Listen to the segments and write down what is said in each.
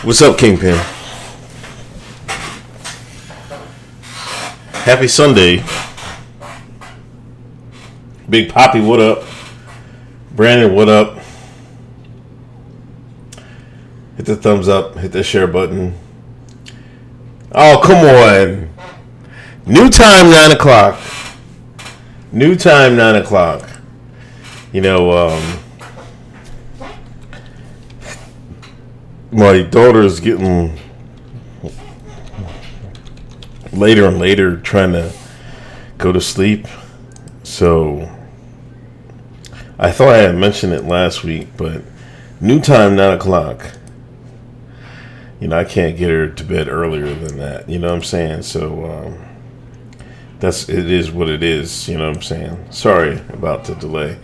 What's up, Kingpin? Happy Sunday. Big Poppy, what up? Brandon, what up? Hit the thumbs up. Hit the share button. Oh, come on. New time, 9 o'clock. New time, 9 o'clock. You know, my daughter's getting later and later trying to go to sleep. So I thought I had mentioned it last week, but new time, 9 o'clock. You know, I can't get her to bed earlier than that. You know what I'm saying? So it is what it is. You know what I'm saying? Sorry about the delay.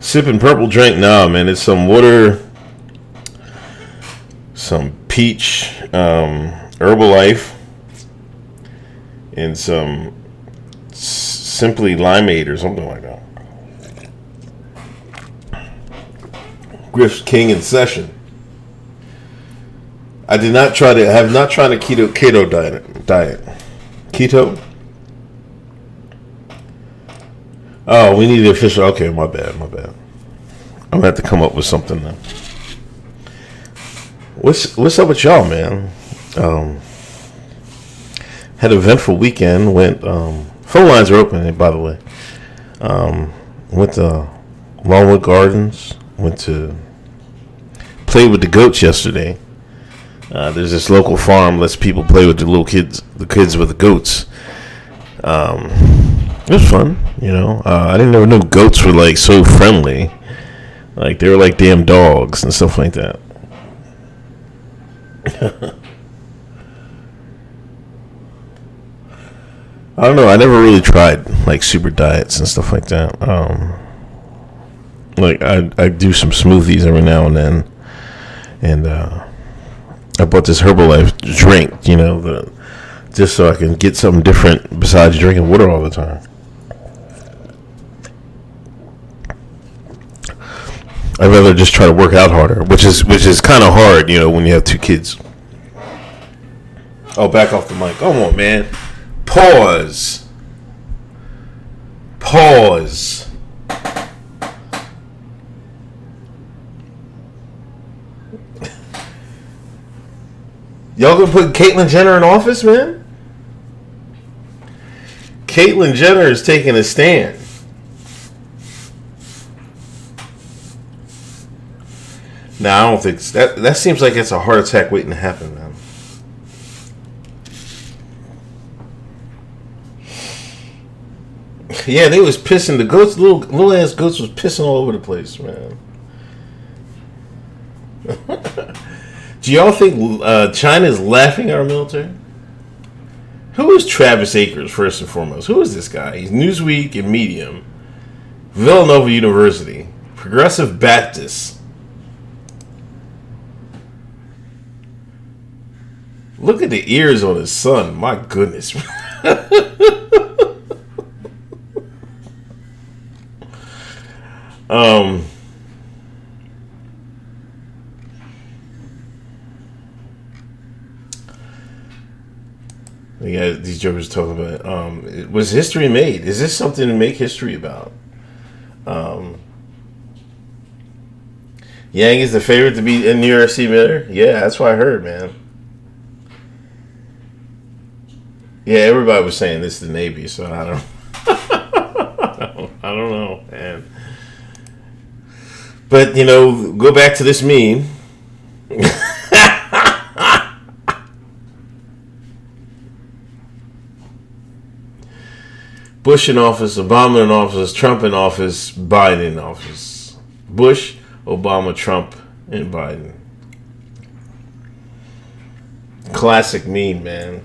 Sipping purple drink? Nah, man. It's some water, some peach, Herbalife, and some Simply Limeade or something like that. Grift King in session. I have not tried a keto diet. Keto? Oh, we need the official. Okay, my bad. I'm gonna have to come up with something now. What's up with y'all, man? Had an eventful weekend. Went phone lines are open, by the way. Went to Longwood Gardens. Went to play with the goats yesterday. There's this local farm lets people play with the kids with the goats. It was fun, you know. I didn't ever know goats were like so friendly. Like they were like damn dogs and stuff like that. I don't know. I never really tried like super diets and stuff like that. Like I do some smoothies every now and then, and I bought this Herbalife drink, you know, just so I can get something different besides drinking water all the time. I'd rather just try to work out harder, which is kind of hard, you know, when you have two kids. Oh, back off the mic. Come on, man. Pause. Y'all gonna put Caitlyn Jenner in office, man? Caitlyn Jenner is taking a stand. Nah, I don't think that seems like it's a heart attack waiting to happen, man. Yeah, they was pissing. The goats, little ass goats, was pissing all over the place, man. Do y'all think China's laughing at our military? Who is Travis Akers, first and foremost? Who is this guy? He's Newsweek and Medium, Villanova University, Progressive Baptist. Look at the ears on his son. My goodness. Yeah, these jokers talking about was history made? Is this something to make history about? Yang is the favorite to be in New York City Mayor? Yeah, that's what I heard, man. Yeah, everybody was saying this is the Navy, so I don't I don't know, man. But, you know, go back to this meme. Bush in office, Obama in office, Trump in office, Biden in office. Bush, Obama, Trump, and Biden. Classic meme, man.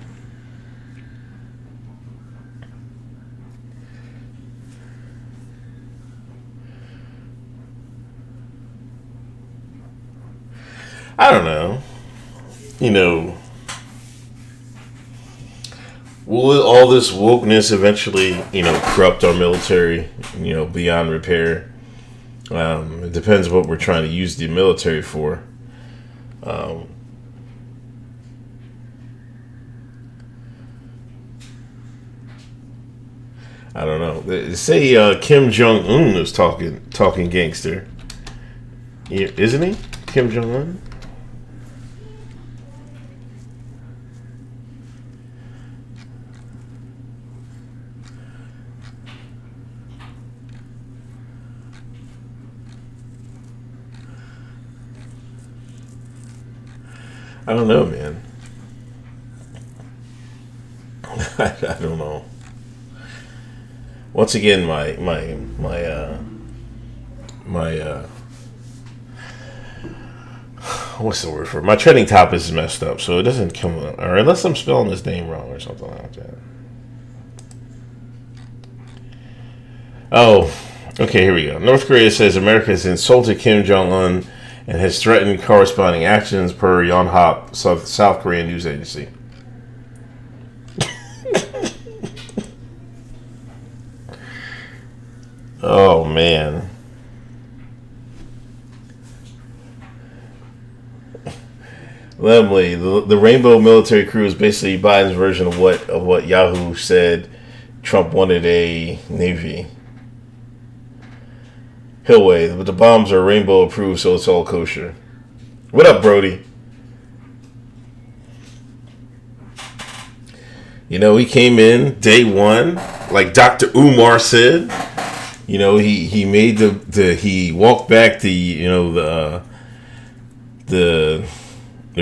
I don't know. You know, will all this wokeness eventually, you know, corrupt our military, you know, beyond repair? It depends what we're trying to use the military for. I don't know. They say Kim Jong Un is talking gangster. Yeah, isn't he? Kim Jong Un. I don't know, man. I don't know. Once again, my what's the word for it? My trending topic is messed up, so it doesn't come up, or unless I'm spelling his name wrong or something like that. Oh, okay, here we go. North Korea says America has insulted Kim Jong Un and has threatened corresponding actions per Yonhap, South Korean news agency. Oh man. Lemley, the Rainbow Military Crew is basically Biden's version of what Yahoo said Trump wanted a Navy. Hillway, but the bombs are rainbow approved, so it's all kosher. What up, Brody? You know, he came in day one, like Dr. Umar said. You know, he made he walked back the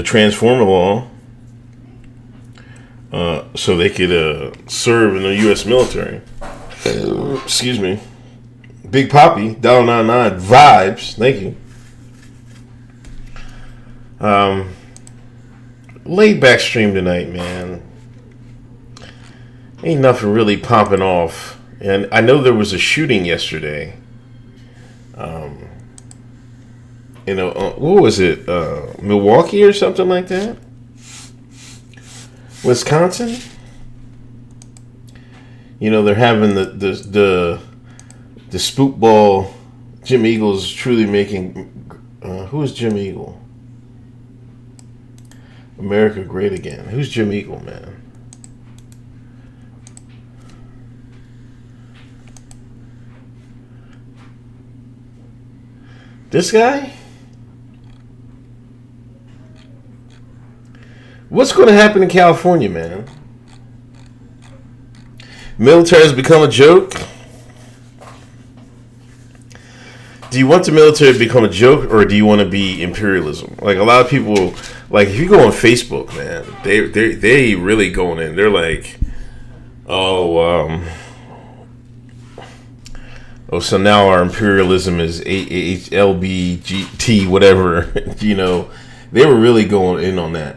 transformer law, so they could serve in the U.S. military. Excuse me. Big Poppy, $1.99 vibes. Thank you. Laid back stream tonight, man. Ain't nothing really popping off. And I know there was a shooting yesterday. What was it? Milwaukee or something like that? Wisconsin? You know, they're having the spook ball. Jim Eagle's truly making. Who is Jim Eagle? America Great Again. Who's Jim Eagle, man? This guy? What's going to happen in California, man? Military has become a joke. Do you want the military to become a joke, or do you want to be imperialism? Like, a lot of people, like, if you go on Facebook, man, they really going in. They're like, oh, so now our imperialism is LBGT, whatever. You know, they were really going in on that.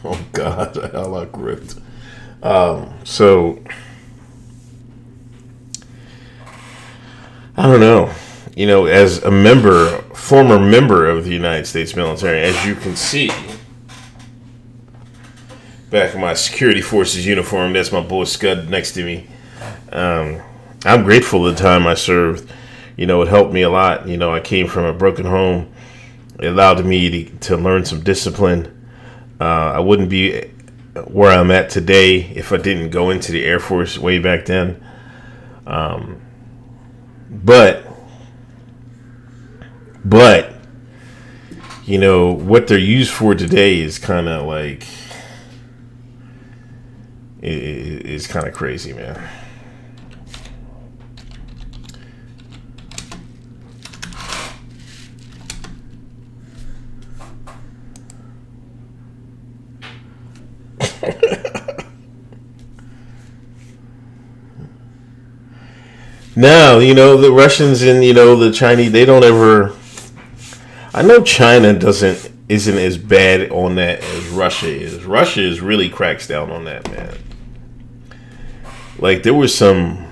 Oh God, I like Grift. So I don't know. You know, as a former member of the United States military, as you can see, back in my security forces uniform, that's my boy Scud next to me. I'm grateful the time I served. You know, it helped me a lot. You know, I came from a broken home. It allowed me to learn some discipline. I wouldn't be where I'm at today if I didn't go into the Air Force way back then. But, you know, what they're used for today is kind of like, it's kind of crazy, man. Now, you know, the Russians and, you know, the Chinese, they don't ever. I know China isn't as bad on that as Russia is. Russia is really cracks down on that, man. Like, there was some,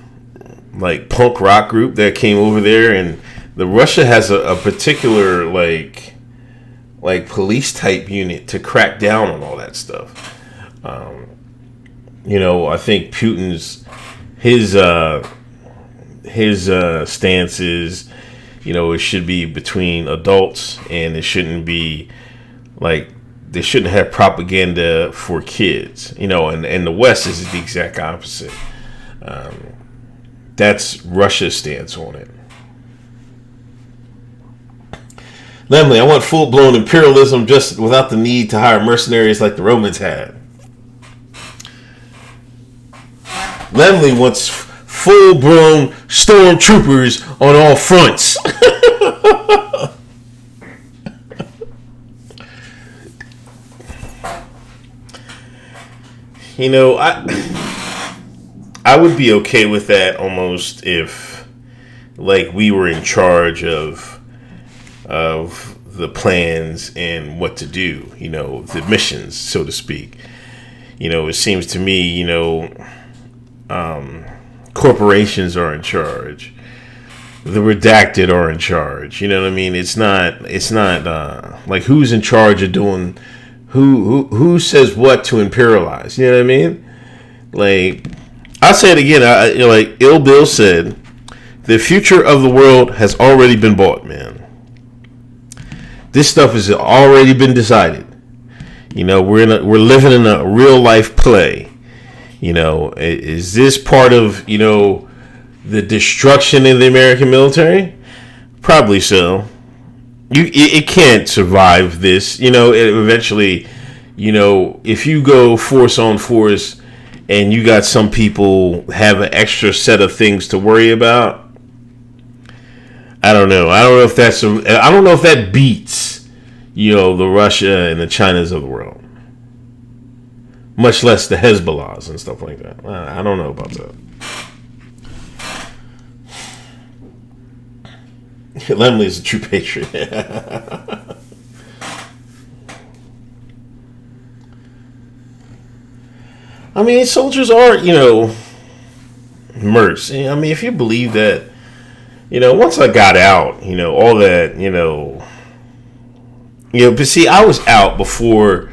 like, punk rock group that came over there, and Russia has a particular, like police type unit to crack down on all that stuff. You know, I think Putin's his stance is, you know, it should be between adults, and it shouldn't be like, they shouldn't have propaganda for kids, you know, and the West is the exact opposite. That's Russia's stance on it. Lemley, I want full-blown imperialism just without the need to hire mercenaries like the Romans had. Lemley wants full-blown stormtroopers on all fronts. You know, I would be okay with that almost if, like, we were in charge of the plans and what to do, you know, the missions, so to speak. You know, it seems to me, you know, corporations are in charge. The redacted are in charge. You know what I mean? It's not like who's in charge of doing, who says what to imperialize. You know what I mean? Like, I'll say it again. Like Ill Bill said, the future of the world has already been bought, man. This stuff has already been decided. You know, we're living in a real life play. You know, is this part of, you know, the destruction in the American military? Probably so. It can't survive this. You know, eventually, you know, if you go force on force and you got some people have an extra set of things to worry about, I don't know. I don't know if that beats, you know, the Russia and the Chinas of the world. Much less the Hezbollahs and stuff like that. I don't know about that. Lemley is a true patriot. I mean, soldiers are, you know, mercs. I mean, if you believe that, you know, once I got out, you know, all that, you know, but see, I was out before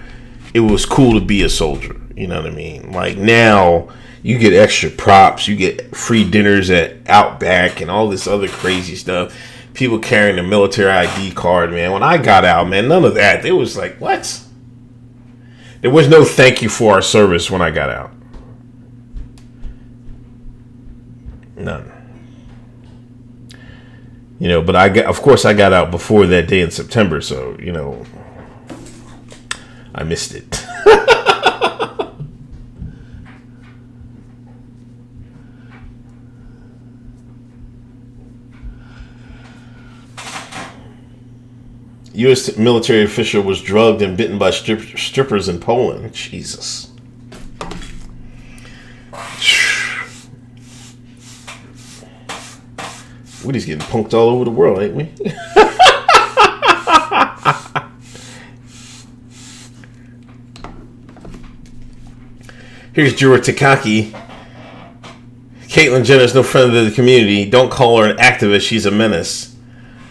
it was cool to be a soldier. You know what I mean? Like now, you get extra props, you get free dinners at Outback and all this other crazy stuff. People carrying a military ID card, man. When I got out, man, none of that. It was like, what? There was no thank you for our service when I got out. None. You know, but of course I got out before that day in September, so, you know, I missed it. U.S. military official was drugged and bitten by strippers in Poland. Jesus. We're just getting punked all over the world, ain't we? Here's Jura Takaki. Caitlyn Jenner's no friend of the community. Don't call her an activist. She's a menace.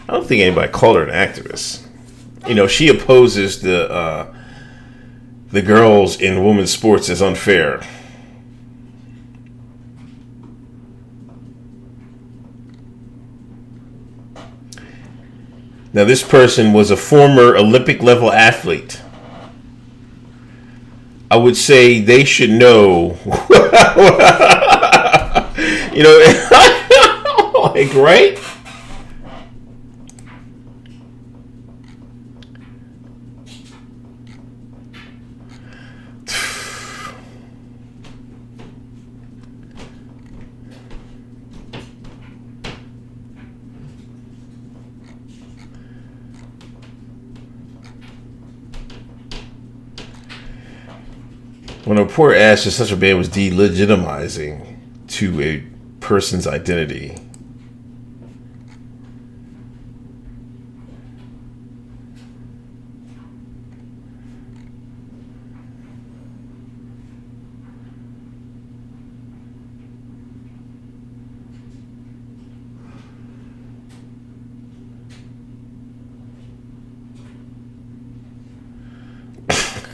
I don't think anybody called her an activist. You know, she opposes the girls in women's sports as unfair. Now, this person was a former Olympic-level athlete. I would say they should know. You know, like, right? When a report asked if such a ban was delegitimizing to a person's identity,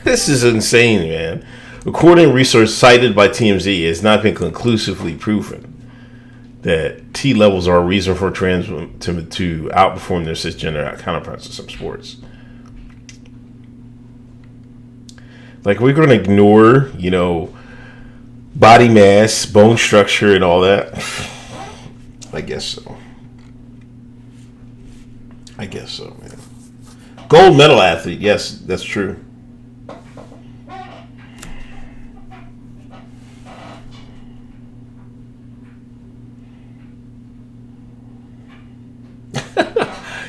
this is insane, man. According to research cited by TMZ, it has not been conclusively proven that T levels are a reason for trans to outperform their cisgender counterparts in some sports. Like, we're going to ignore, you know, body mass, bone structure, and all that. I guess so. Man. Gold medal athlete. Yes, that's true.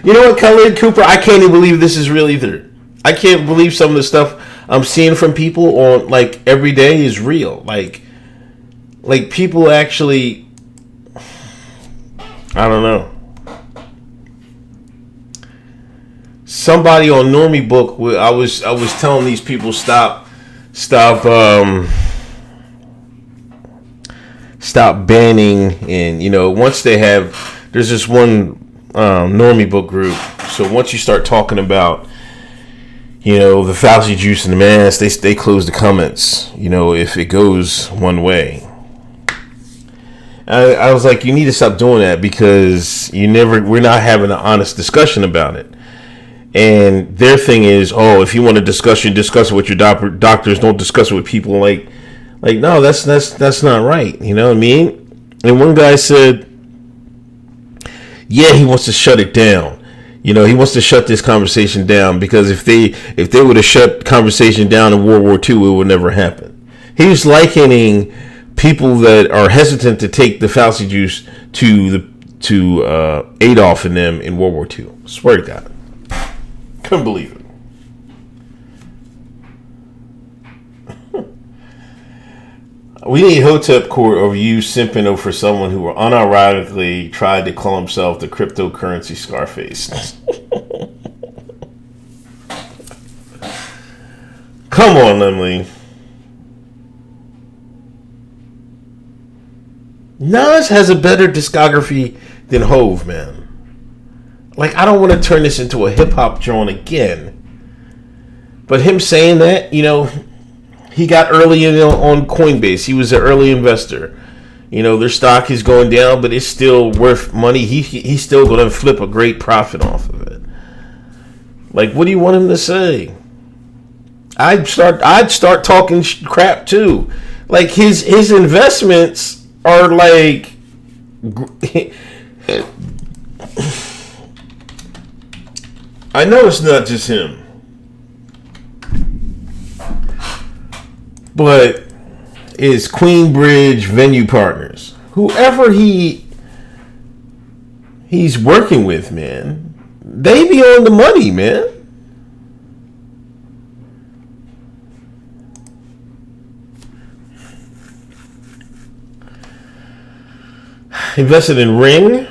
You know what, Khalid Cooper? I can't even believe this is real either. I can't believe some of the stuff I'm seeing from people on like every day is real. Like people actually, I don't know. Somebody on Normie Book, I was telling these people stop banning, and once they have, there's this one Normie Book group. So once you start talking about the Fauci juice and the mask, they close the comments. If it goes one way. I was like, you need to stop doing that, because we're not having an honest discussion about it. And their thing is, if you want to discuss it with your doctors. Don't discuss it with people. Like no, that's not right. You know what I mean? And one guy said, yeah, he wants to shut it down. He wants to shut this conversation down, because if they would have shut conversation down in World War II, it would never happen. He was likening people that are hesitant to take the Fauci juice to Adolf and them in World War II. Swear to God. Couldn't believe it. We need Hotep court over you simping over someone who unironically tried to call himself the cryptocurrency Scarface. Come on, Lemley. Nas has a better discography than Hove, man. Like, I don't want to turn this into a hip-hop joint again. But him saying that, he got early in on Coinbase. He was an early investor. Their stock is going down, but it's still worth money. He's still going to flip a great profit off of it. Like, what do you want him to say? I'd start talking crap too. Like, his investments are like... I know it's not just him, but it's Queenbridge Venue Partners. Whoever he's working with, man, they be on the money, man. Invested in Ring.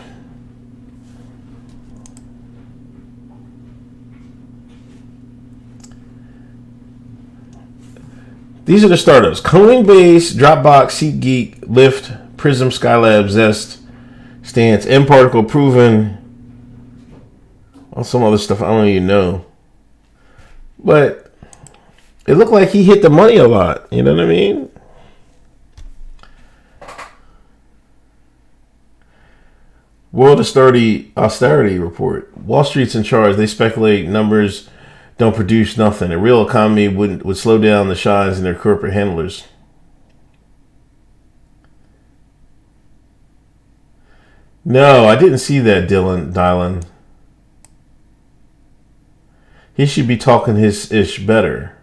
These are the startups: Coinbase, Dropbox, SeatGeek, Lyft, Prism, Skylab, Zest, Stance, M-Particle, Proven, all some other stuff I don't even know. But it looked like he hit the money a lot. You know what I mean? World Austerity Report. Wall Street's in charge. They speculate numbers don't produce nothing. A real economy would slow down the shines in their corporate handlers. No, I didn't see that, Dylan. He should be talking his ish better.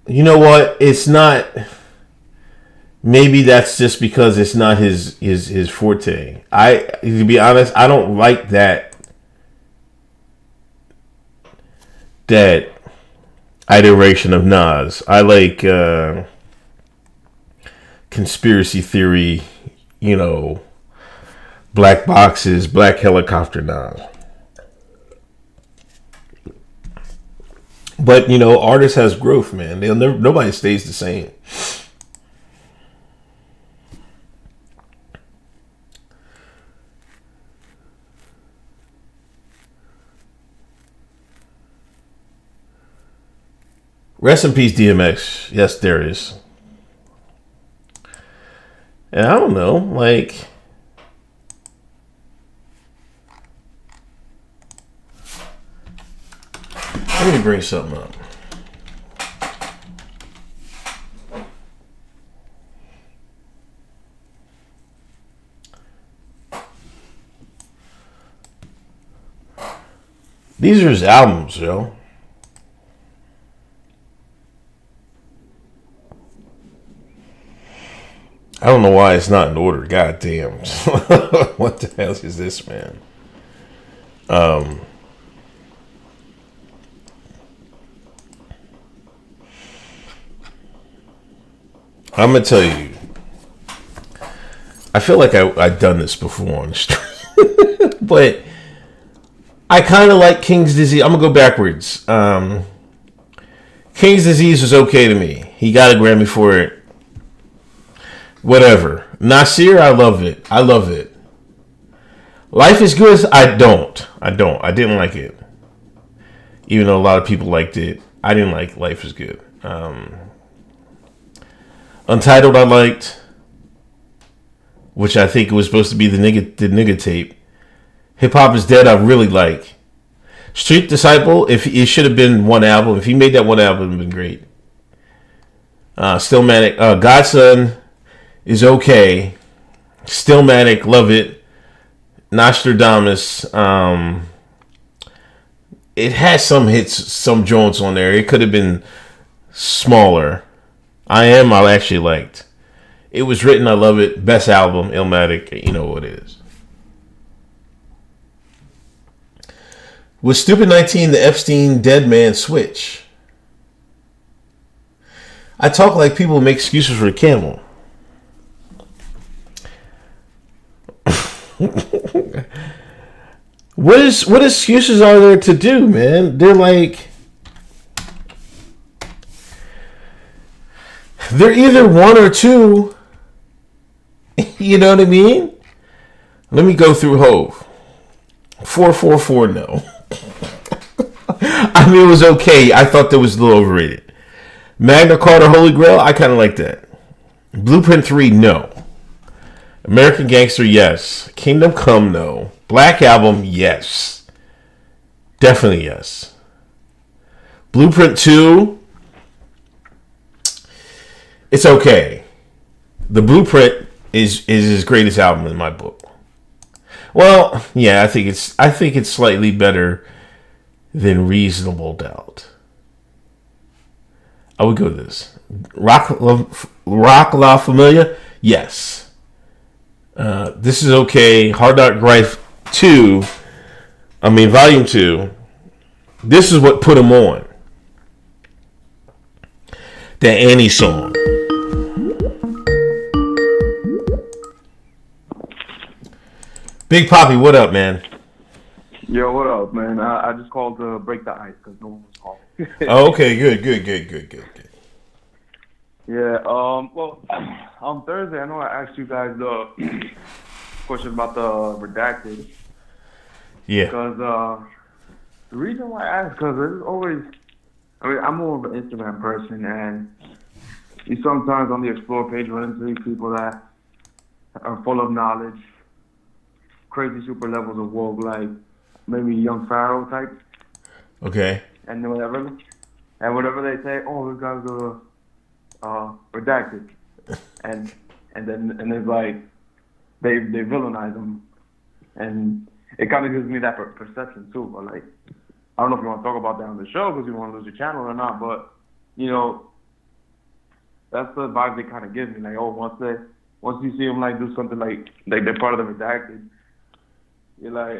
You know what? It's not... Maybe that's just because it's not his forte. To be honest, I don't like that iteration of Nas. I like conspiracy theory, black boxes, black helicopter Nas. But artists has growth, man. Nobody stays the same. Rest in peace, DMX. Yes, there is. And I don't know, like... Let me bring something up. These are his albums, yo. I don't know why it's not in order. God damn. What the hell is this, man? I'm going to tell you. I feel like I've done this before on the street. But I kind of like King's Disease. I'm going to go backwards. King's Disease was okay to me. He got a Grammy for it. Whatever. Nasir, I love it. I love it. Life is Good, I don't. I didn't like it. Even though a lot of people liked it. I didn't like Life is Good. Untitled, I liked. Which I think was supposed to be the nigga tape. Hip Hop is Dead, I really like. Street Disciple, if it should have been one album. If he made that one album, it would have been great. Stillmatic. Godson is okay. Stillmatic, love it. Nostradamus. It has some hits, some joints on there. It could have been smaller. I actually liked. It was written, I love it. Best album, Illmatic, you know what it is. Was Stupid 19 the Epstein Dead Man switch? I talk like people make excuses for a camel. What excuses are there to do, man? They're either one or two. You know what I mean? Let me go through Hove. 444 no. I mean, it was okay. I thought that was a little overrated. Magna Carta Holy Grail, I kind of like that. Blueprint 3, no. American Gangster, yes. Kingdom Come, no. Black Album, yes. Definitely yes. Blueprint 2, it's okay. The Blueprint is his greatest album in my book. Well, yeah, I think it's slightly better than Reasonable Doubt. I would go to this. Rock La Familia, yes. This is okay. Hard Knock Life 2, Volume 2. This is what put him on. That Annie song. Big Poppy, what up, man? Yo, what up, man? I just called to break the ice because no one was calling. Oh, okay, good. Yeah, well, on Thursday, I know I asked you guys the question about the redacted. Yeah. Because the reason why I asked, because there's always, I'm more of an Instagram person, and you sometimes on the Explore page run into these people that are full of knowledge, crazy super levels of woke, like maybe Young Pharaoh type. Okay. And whatever they say, oh, this guy's redacted, and it's like they villainize them, and it kind of gives me that perception too. But like, I don't know if you want to talk about that on the show because you want to lose your channel or not. But you know, that's the vibe they kind of give me. Like, oh, once you see them like do something like they're part of the redacted, you're like,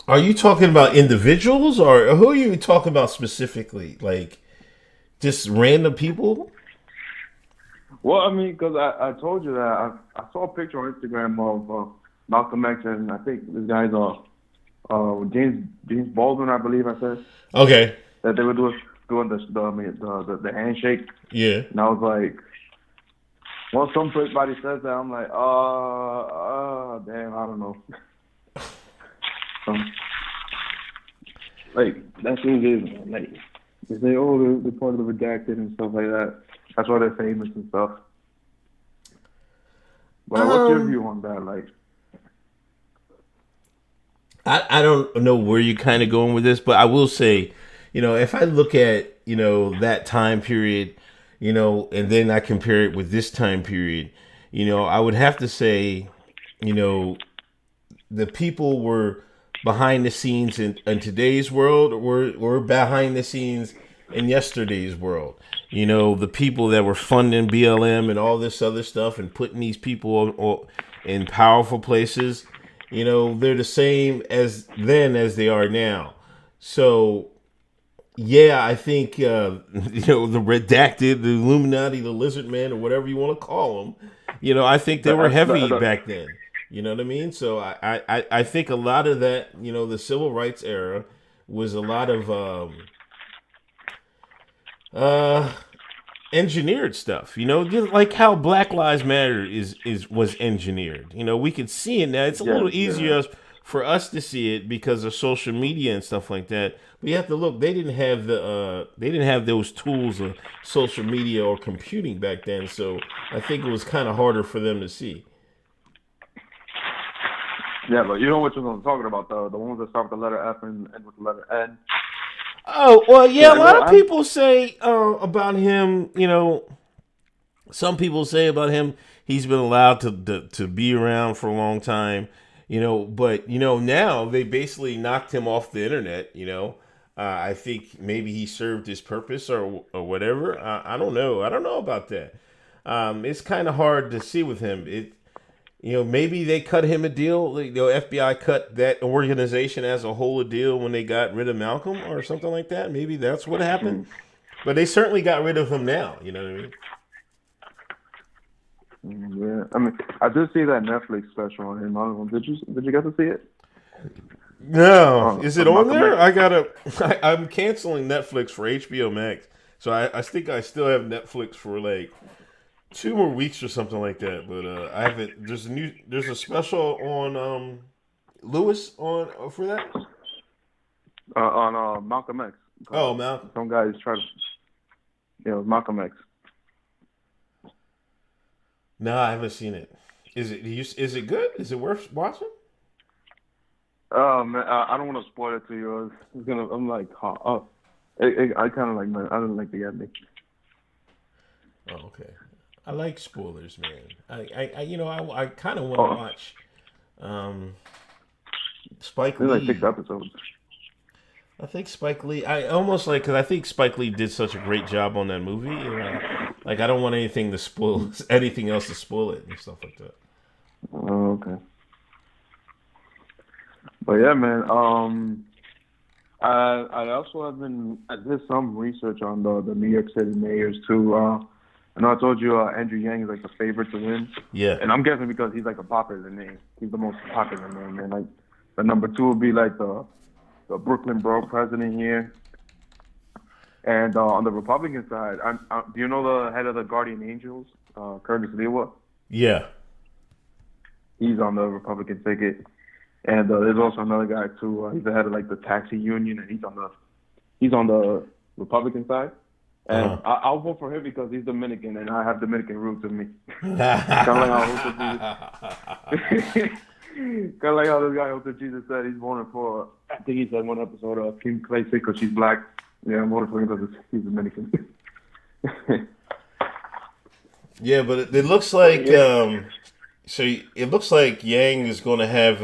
Are you talking about individuals, or who are you talking about specifically? Like, just random people? Well, I mean, because I told you that I saw a picture on Instagram of Malcolm X, and I think this guy's James Baldwin, I believe I said. Okay. That they were doing the handshake. Yeah. And I was like, well, somebody says that, I'm like, damn, I don't know. Like, that's what it is, man. Like, they say, oh, they're part of the redacted and stuff like that. That's why they're famous and stuff. But what's your view on that? Like, I don't know where you're kind of going with this, but I will say, if I look at, that time period, and then I compare it with this time period, I would have to say, you know, the people were behind the scenes in today's world were behind the scenes in yesterday's world. The people that were funding BLM and all this other stuff and putting these people in powerful places, they're the same as then as they are now. So yeah, I think the redacted, the Illuminati, the lizard man, or whatever you want to call them. I think they were heavy back then. You know what I mean? So I think a lot of that, the civil rights era was a lot of uh, engineered stuff. Just like how Black Lives Matter was engineered. We can see it now. It's a Yeah, little yeah. easier for us to see it because of social media and stuff like that. But you have to look. They didn't have those tools of social media or computing back then. So I think it was kind of harder for them to see. Yeah, but you know what I'm talking about, the ones that start with the letter F and end with the letter N. Oh well, yeah. Yeah, A lot well, of people say about him. Some people say about him he's been allowed to be around for a long time. But now they basically knocked him off the internet. I think maybe he served his purpose or whatever. I don't know. I don't know about that. It's kind of hard to see with him. Maybe they cut him a deal. FBI cut that organization as a whole a deal when they got rid of Malcolm or something like that. Maybe that's what happened. mm, But they certainly got rid of him now. You know what I mean? yeah. I mean, I did see that Netflix special on him. I don't know. Did you get to see it? No, is it on Malcolm there? X. I'm canceling Netflix for HBO Max, so I think I still have Netflix for like 2 more weeks or something like that. But I haven't. There's a special on Lewis on for that. On Malcolm X. Oh, Malcolm. Some guys try to, Malcolm X. No, I haven't seen it. Is it good? Is it worth watching? Oh man, I don't want to spoil it to you. It's gonna. I'm like, I kind of like, man. I don't like the ending. Oh, okay. I like spoilers, man. I kind of want to Oh, watch um, Spike there's like six Lee. episodes. I think Spike Lee. I almost like because I think Spike Lee did such a great job on that movie, and I don't want anything to spoil anything else to spoil it and stuff like that. Oh, okay. But yeah, man. I also have been. I did some research on the New York City mayors too. I know I told you Andrew Yang is like the favorite to win, Yeah, and I'm guessing because he's like a popular name. He's the most popular name, and like the number two would be like the Brooklyn borough president here. And on the Republican side, do you know the head of the Guardian Angels, Curtis Lewa? yeah. He's on the Republican ticket. And there's also another guy too. He's the head of like the taxi union, and he's on the Republican side. And Uh I'll vote for him because he's Dominican, and I have Dominican roots in me. Kind of like how huh. kind of like how this guy Hotep Jesus said he's voting for. I think he said one episode of Kim Clay because she's black. Yeah, I'm voting for him because he's Dominican. Yeah, but it looks like Yeah. so it looks like Yang is going to have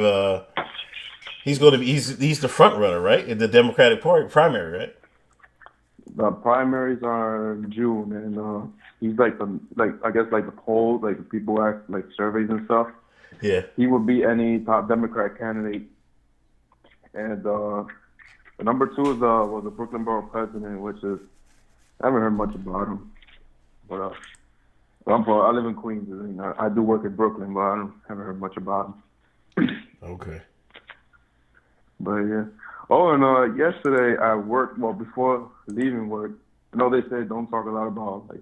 he's the front runner, right? In the Democratic Party primary, right? The primaries are in June, and he's like I guess like the polls, like the people ask like surveys and stuff. Yeah. He would beat any top Democrat candidate. And the number two is was the Brooklyn borough president, which is I haven't heard much about him, but I live in Queens, and I do work in Brooklyn, but haven't heard much about him. Okay. But yeah. Oh, and yesterday I worked. Well, before leaving work, I know they said don't talk a lot about like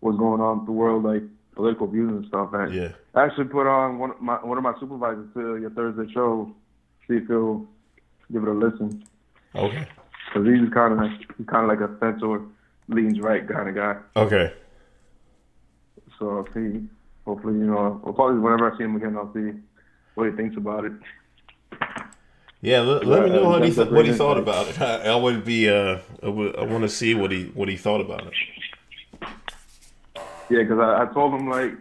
what's going on in the world, like political views and stuff. And Yeah. I actually put on one of my supervisors to your Thursday show. See if he'll give it a listen. Okay. Cause he's kind of like a censor, leans right kind of guy. Okay. So I'll see. Hopefully, well, probably whenever I see him again, I'll see what he thinks about it. Yeah, let me know That's a what great he thought insight. about it. I would be I want to see what he thought about it. Yeah, because I told him like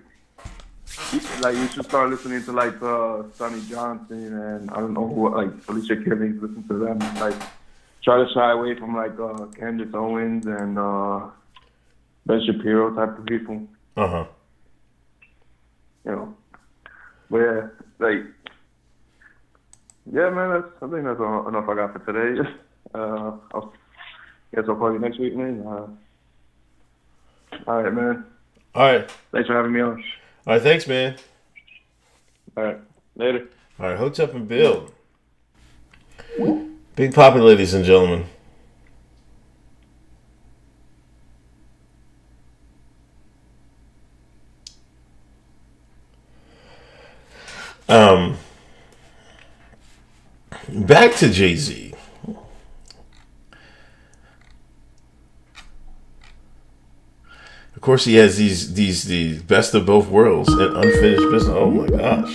you should start listening to like Sonny Johnson and I don't know who like Alicia Keys. Listen to them. Like try to shy away from like Candace Owens and Ben Shapiro type of people. Uh huh. You know, but yeah, like yeah, man. I think that's enough I got for today. I'll guess I'll call you next week, man. All right, man. All right. Thanks for having me on. All right. Thanks, man. All right, later. All right. Hotep and Bill. Big Poppy, ladies and gentlemen. Um, Back to Jay-Z. Of course, he has these best of both worlds and unfinished business. Oh my gosh.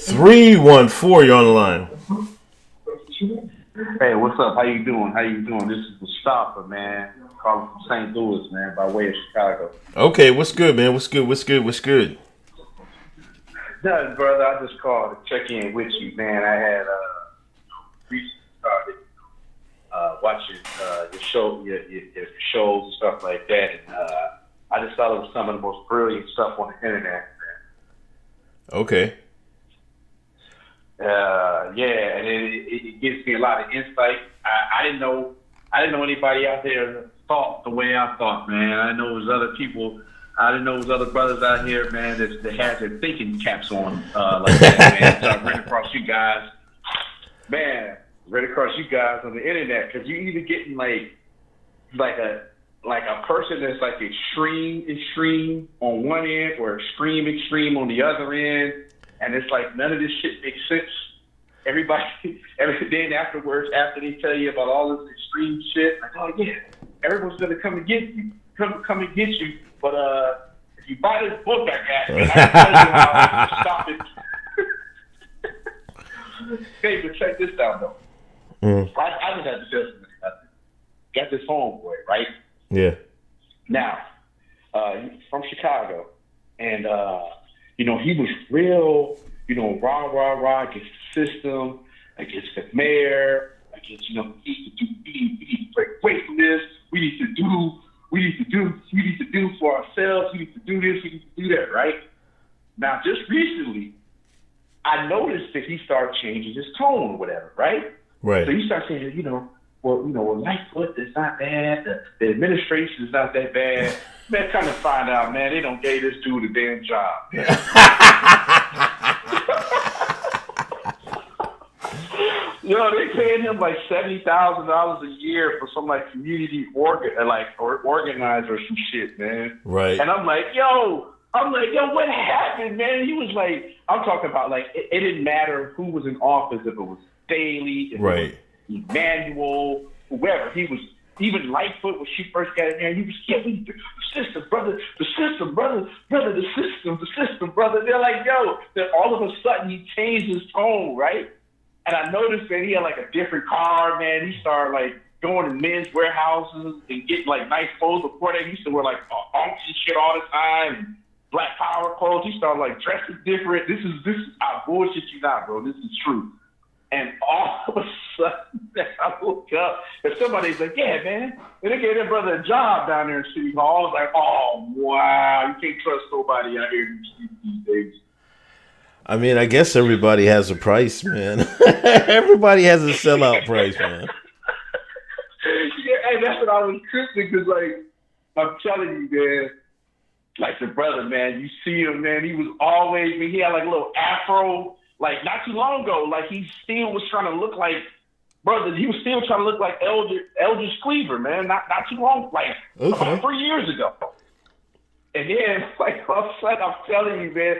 314, you're on the line. Hey, what's up? How you doing? This is Mustafa, man. Calling from St. Louis, man, by way of Chicago. Okay, what's good, man? What's good? Nothing, brother. I just called to check in with you, man. I had recently started watching your show, your shows and stuff like that, and I just thought it was some of the most brilliant stuff on the internet, man. Okay. Yeah, and it gives me a lot of insight. I didn't know anybody out there thought the way I thought, man. I know there's other people. I didn't know there's other brothers out here, man, that had their thinking caps on like that, man. So I ran across you guys, man. Ran across you guys on the internet because you either getting like a person that's like extreme on one end or extreme on the other end. And it's like none of this shit makes sense. Everybody, then afterwards, after they tell you about all this extreme shit, like, oh yeah, everyone's gonna come and get you, come and get you. But if you buy this book I got, I can tell you how to stop it. Okay, but check this out though. I just had to tell somebody about this. Got this homeboy, right? Yeah. Now, from Chicago, and he was real, rah against the system, against the mayor, against, we need to break away from this. We need to do for ourselves. We need to do this. We need to do that, right? Now, just recently, I noticed that he started changing his tone or whatever, right? Right. So he started saying, Lightfoot is not bad. The administration is not that bad. Man, kind of find out, man, they don't gave this dude a damn job, man. They paying him like $70,000 a year for some like community organizer or some shit, man. Right. And I'm like, yo, what happened, man? He was like, I'm talking about like it didn't matter who was in office, if it was Staley, if right. it was Emmanuel, whoever. He was even Lightfoot when she first got in there. He was the system, brother, the system, brother, the system, brother. They're like, yo. Then all of a sudden he changed his tone, right? And I noticed that he had like a different car, man. He started like going to men's warehouses and getting like nice clothes. Before that, he used to wear like unks and shit all the time, and black power clothes. He started like dressing different. This is I bullshit you not, bro. This is true. And all of a sudden, I woke up and somebody's like, yeah, man. And they gave their brother a job down there in City Hall. I was like, oh, wow. You can't trust nobody out here these days. I mean, I guess everybody has a price, man. Everybody has a sellout price, man. Yeah, and that's what I was tripping because, like, I'm telling you, man, like the brother, man, you see him, man, he was always, he had like a little afro, like not too long ago, like he still was trying to look like, brother, he was still trying to look like Elder Cleaver, man, not too long, like about 3 years ago. And then, like, all of a sudden, I'm telling you, man,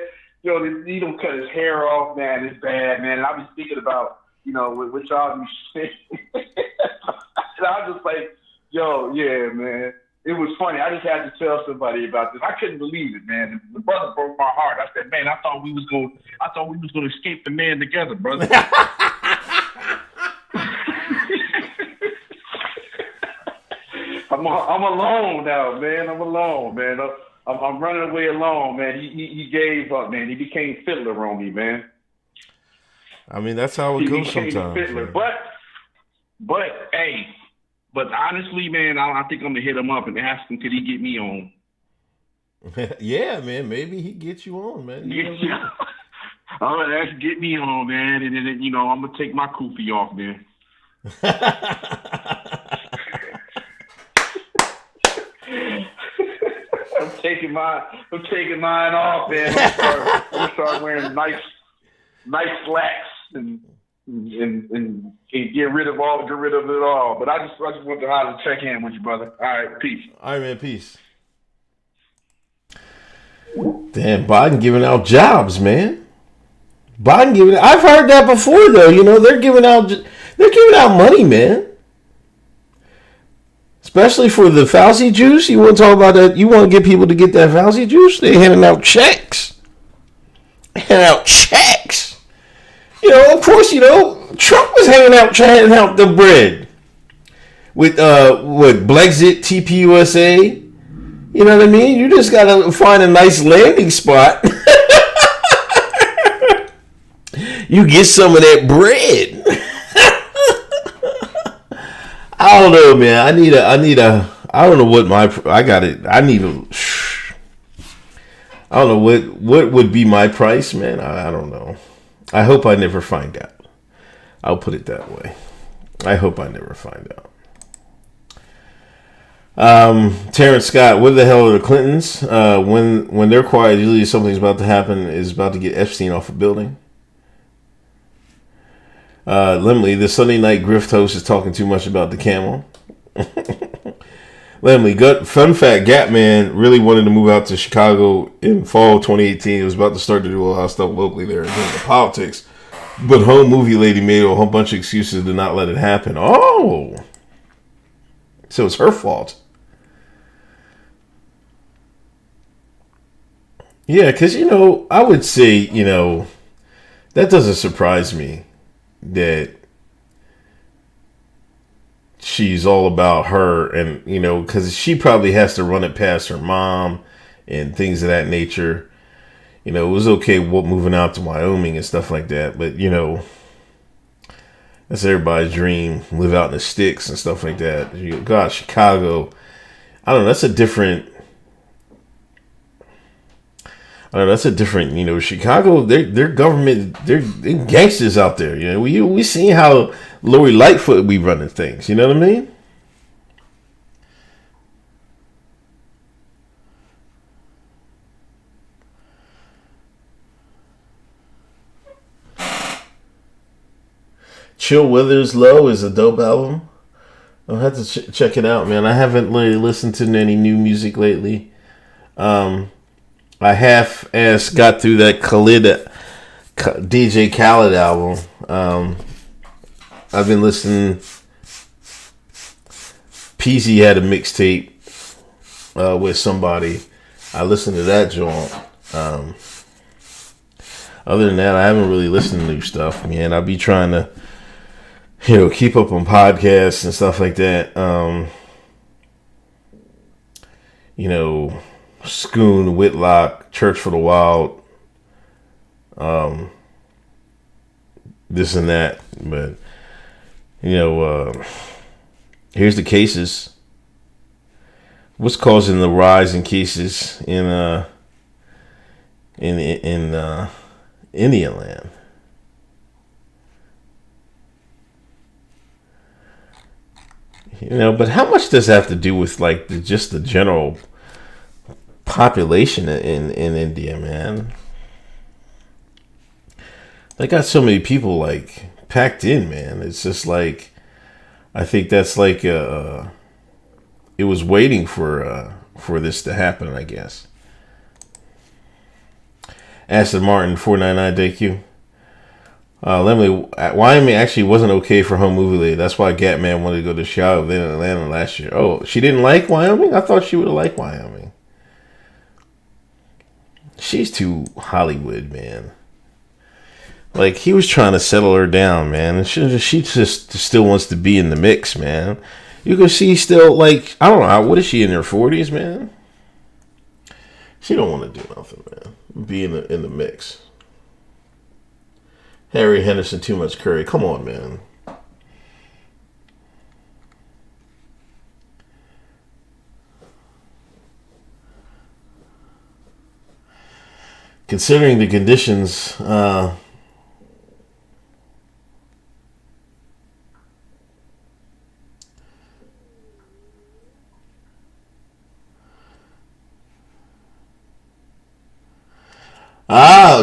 he don't cut his hair off, man, it's bad, man. And I was thinking about, what y'all be saying. And I was just like, yo, yeah, man. It was funny. I just had to tell somebody about this. I couldn't believe it, man. The brother broke my heart. I said, man, I thought we was gonna escape the man together, brother. I'm alone now, man. I'm alone, man. I'm running away alone, man. He gave up, man. He became Fiddler on me, man. I mean, that's how it He goes became sometimes. Fiddler, but honestly, man, I think I'm gonna hit him up and ask him could he get me on. Yeah, man. Maybe he gets you on, man. Yeah. I'm gonna ask get me on, man, and then I'm gonna take my kufi off, man. I'm taking mine off, man. I'm gonna start wearing nice slacks and get rid of it all. But I just want to holler check in with you, brother. All right, peace. All right, man. Peace. Damn, Biden giving out jobs, man. I've heard that before, though. They're giving out money, man. Especially for the Fauci juice. You want to talk about that? You want to get people to get that Fauci juice? They're handing out checks. Of course, Trump was handing out the bread with Brexit, TPUSA. You know what I mean? You just gotta find a nice landing spot. You get some of that bread. I don't know, man. I don't know what I don't know what would be my price, man. I don't know. I hope I never find out. I'll put it that way. I hope I never find out. Terrence Scott, what the hell are the Clintons? When they're quiet, usually something's about to happen. Is about to get Epstein off a building. Lemley, the Sunday night Grift host, is talking too much about the camel. Lemley, fun fact, Gatman really wanted to move out to Chicago in fall 2018. He was about to start to do a lot of stuff locally there in the politics. But home movie lady made a whole bunch of excuses to not let it happen. Oh! So it's her fault. Yeah, because, I would say, that doesn't surprise me that she's all about her and, because she probably has to run it past her mom and things of that nature. It was okay moving out to Wyoming and stuff like that, but, that's everybody's dream, live out in the sticks and stuff like that. God, Chicago, I don't know, that's a different, Chicago, their government, they're gangsters out there. We seen how Lori Lightfoot be running things. You know what I mean? Chill Withers Low is a dope album. I'll have to check it out, man. I haven't really listened to any new music lately. I half-ass got through that DJ Khaled album. I've been listening. Peasy had a mixtape with somebody. I listened to that joint. Other than that, I haven't really listened to new stuff, man. I'll be trying to, keep up on podcasts and stuff like that. Schoon, Whitlock, Church for the Wild, this and that. But, here's the cases. What's causing the rise in cases in Indian land? But how much does that have to do with just the general population in India, man? They got so many people packed in, man. It's just I think that's it was waiting for this to happen, I guess. Aston Martin 499 DQ. Wyoming actually wasn't okay for home movie lady. That's why Gatman wanted to go to Chicago, then Atlanta last year. Oh, she didn't like Wyoming? I thought she would have liked Wyoming. She's too Hollywood, man. He was trying to settle her down, man. And she just still wants to be in the mix, man. You can see still, like, I don't know, what is she in her 40s, man? She don't want to do nothing, man. Be in the mix. Harry Henderson, too much curry. Come on, man. Considering the conditions,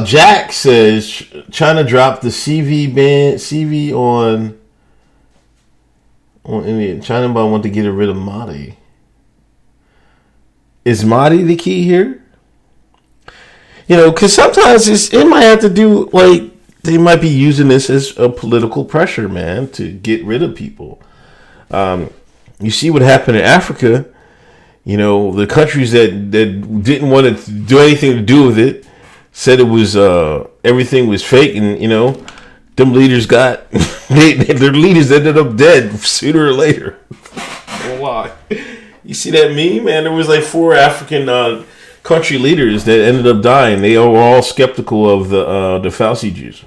Jack says China dropped the CV on India. China want to get rid of Mahdi. Is Mahdi the key here? You know, because sometimes it might have to do, like, they might be using this as a political pressure, man, to get rid of people. You see what happened in Africa. You know, the countries that didn't want to do anything to do with it said it was everything was fake, and you know, them leaders got their leaders ended up dead sooner or later. Why? You see that meme, man? There was like 4 African country leaders that ended up dying. They were all skeptical of the Fauci Jews.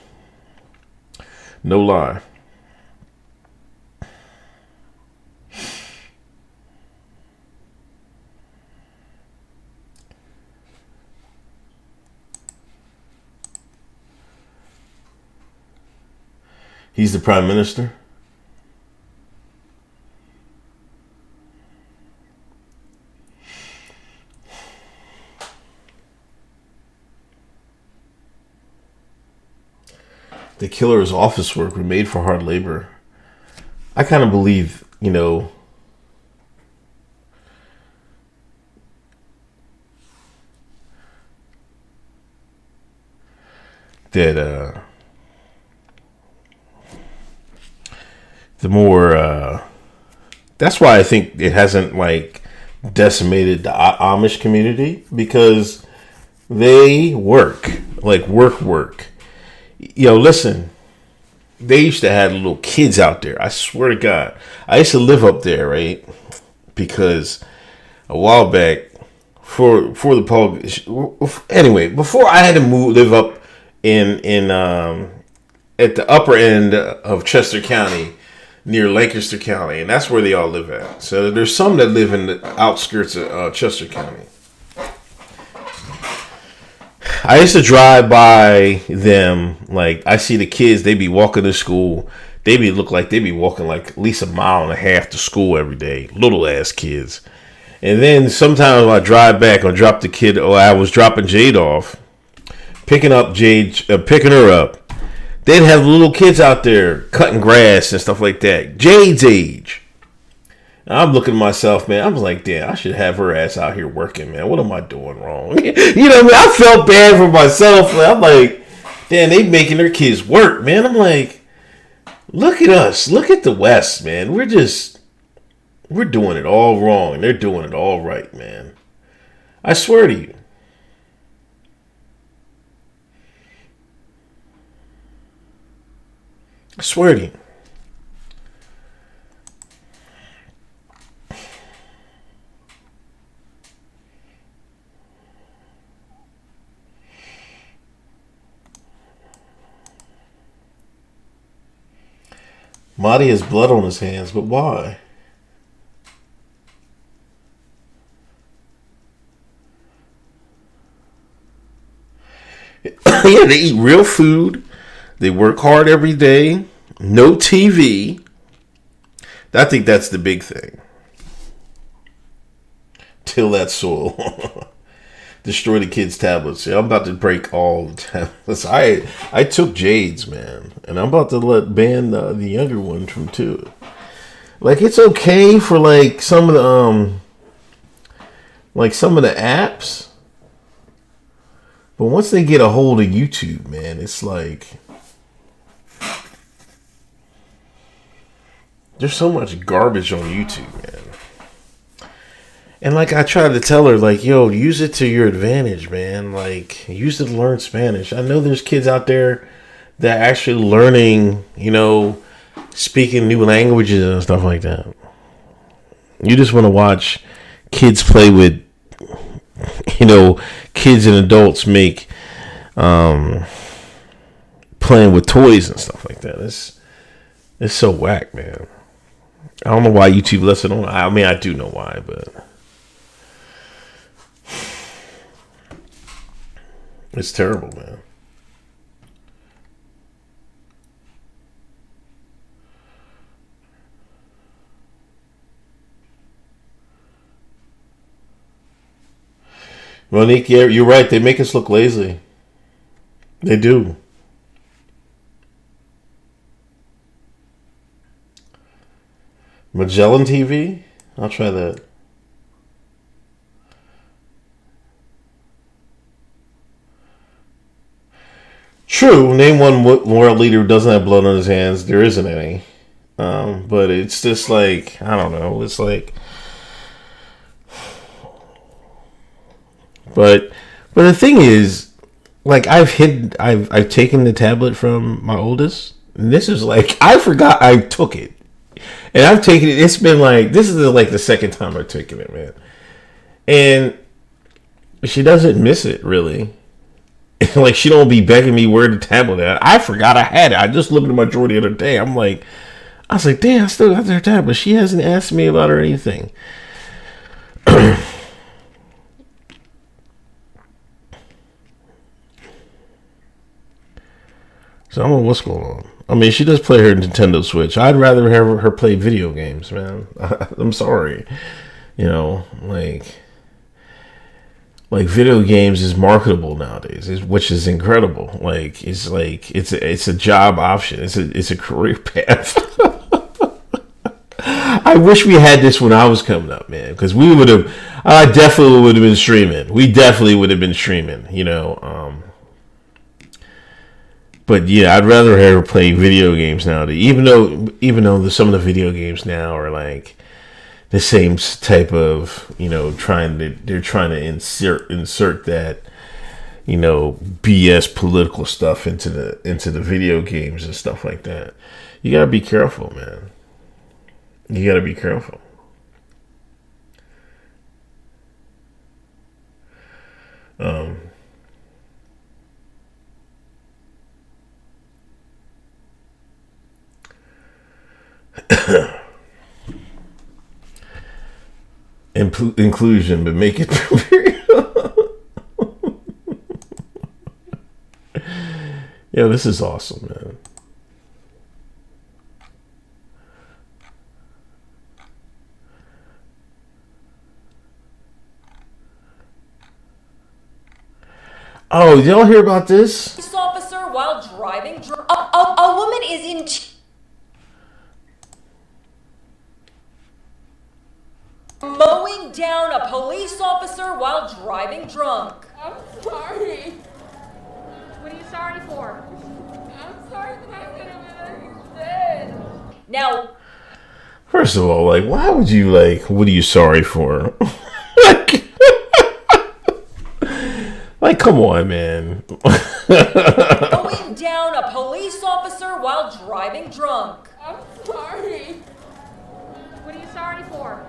No lie. He's the prime minister. The killer's office work were made for hard labor. I kind of believe, you know, that the more that's why I think it hasn't like decimated the Amish community, because they work. You know, listen, they used to have little kids out there. I swear to God, I used to live up there, right? Because a while back, for the anyway, before I had to live up in at the upper end of Chester County, near Lancaster County, and that's where they all live at. So there's some that live in the outskirts of Chester County. I used to drive by them, like, I see the kids, they be walking to school. They be walking like at least 1.5 miles to school every day. Little ass kids. And then sometimes when I drive back or drop the kid, or I was dropping Jade off, picking her up, they'd have little kids out there cutting grass and stuff like that. Jade's age. And I'm looking at myself, man. I was like, damn, I should have her ass out here working, man. What am I doing wrong? You know what I mean? I felt bad for myself. I'm like, damn, they making their kids work, man. I'm like, look at us. Look at the West, man. We're doing it all wrong. They're doing it all right, man. I swear to you. I swear to you. Mahdi has blood on his hands, but why? Yeah, they eat real food. They work hard every day. No TV. I think that's the big thing. Till that soil. Destroy the kids' tablets. Yeah, I'm about to break all the tablets. I took Jade's, man, and I'm about to ban the younger one from too. Like, it's okay for like some of the apps, but once they get a hold of YouTube, man, it's like there's so much garbage on YouTube, man. And like I tried to tell her, like, yo, use it to your advantage, man. Like, use it to learn Spanish. I know there's kids out there that are actually learning, you know, speaking new languages and stuff like that. You just want to watch kids play with, kids and adults make playing with toys and stuff like that. It's so whack, man. I don't know why YouTube lets it on. I mean, I do know why, but it's terrible, man. Monique, yeah, you're right. They make us look lazy. They do. Magellan TV? I'll try that. True. Name one world leader who doesn't have blood on his hands. There isn't any. But it's just like, I don't know. It's like... But the thing is, like, I've taken the tablet from my oldest, and this is like, I forgot I took it. And I've taken it. It's been like, this is like the second time I've taken it, man. And she doesn't miss it, really. Like, she don't be begging me where the tablet at. I forgot I had it. I just looked at my drawer the other day. I was like, damn, I still got their tablet. She hasn't asked me about it or anything. So I don't know what's going on. I mean, she does play her Nintendo Switch. I'd rather have her play video games, man. I'm sorry. Like video games is marketable nowadays, which is incredible. Like it's a job option. It's a career path. I wish we had this when I was coming up, man, because I definitely would have been streaming. We definitely would have been streaming, But yeah, I'd rather have her play video games nowadays. Even though some of the video games now are like the same type of, they're trying to insert that, BS political stuff into the video games and stuff like that. You gotta be careful, man. You gotta be careful. Inclusion, but make it yeah, this is awesome, man. Oh, did y'all hear about this? Police officer while driving. A woman is in. Mowing down a police officer while driving drunk. I'm sorry. What are you sorry for? I'm sorry that I could have been dead. Now, first of all, like, why would you, what are you sorry for? Like, come on, man. mowing down a police officer while driving drunk. I'm sorry. What are you sorry for?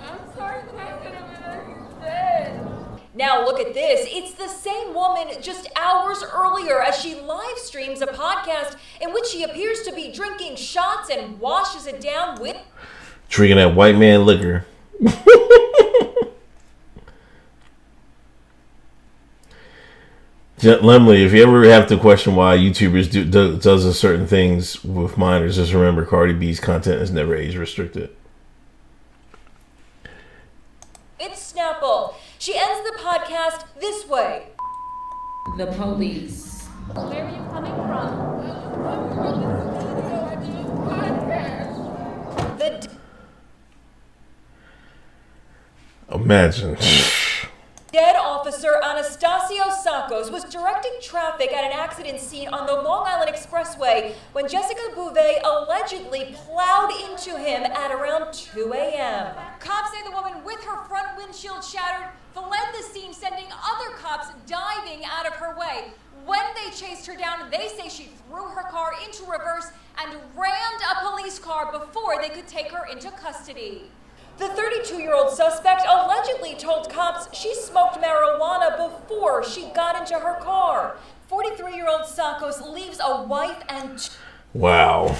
I'm sorry that I could have been dead. Now look at this. It's the same woman just hours earlier as she live streams a podcast in which she appears to be drinking shots and washes it down with... Drinking that white man liquor. Lemley, if you ever have to question why YouTubers does a certain things with minors, just remember Cardi B's content is never age restricted. It's Snapple. She ends the podcast this way. The police. Where are you coming from? The Imagine. dead officer Anastasio Sakos was directing traffic at an accident scene on the Long Island Expressway when Jessica Bouvet allegedly plowed into him at around 2 a.m. Cops say the woman with her front windshield shattered fled the scene, sending other cops diving out of her way. When they chased her down, they say she threw her car into reverse and rammed a police car before they could take her into custody. The 32-year-old suspect allegedly told cops she smoked marijuana before she got into her car. 43-year-old Sakos leaves a wife and... Wow.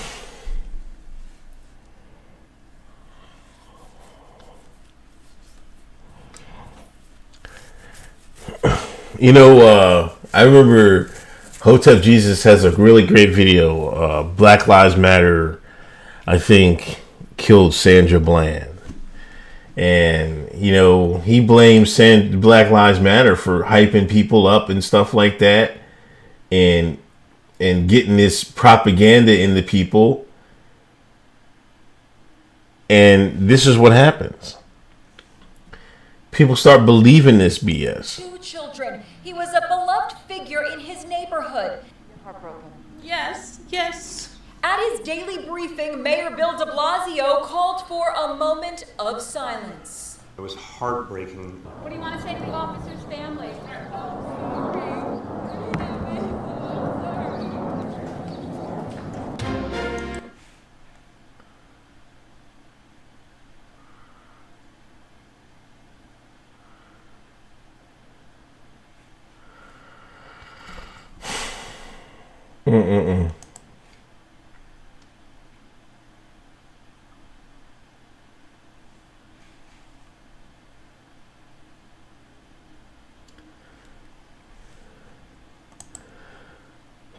You know, I remember Hotep Jesus has a really great video. Black Lives Matter, I think, killed Sandra Bland. And, you know, he blames Black Lives Matter for hyping people up and stuff like that. And getting this propaganda into people. And this is what happens. People start believing this BS. 2 children. He was a beloved figure in his neighborhood. You're heartbroken. Yes, yes. At his daily briefing, Mayor Bill de Blasio called for a moment of silence. It was heartbreaking. What do you want to say to the officer's family?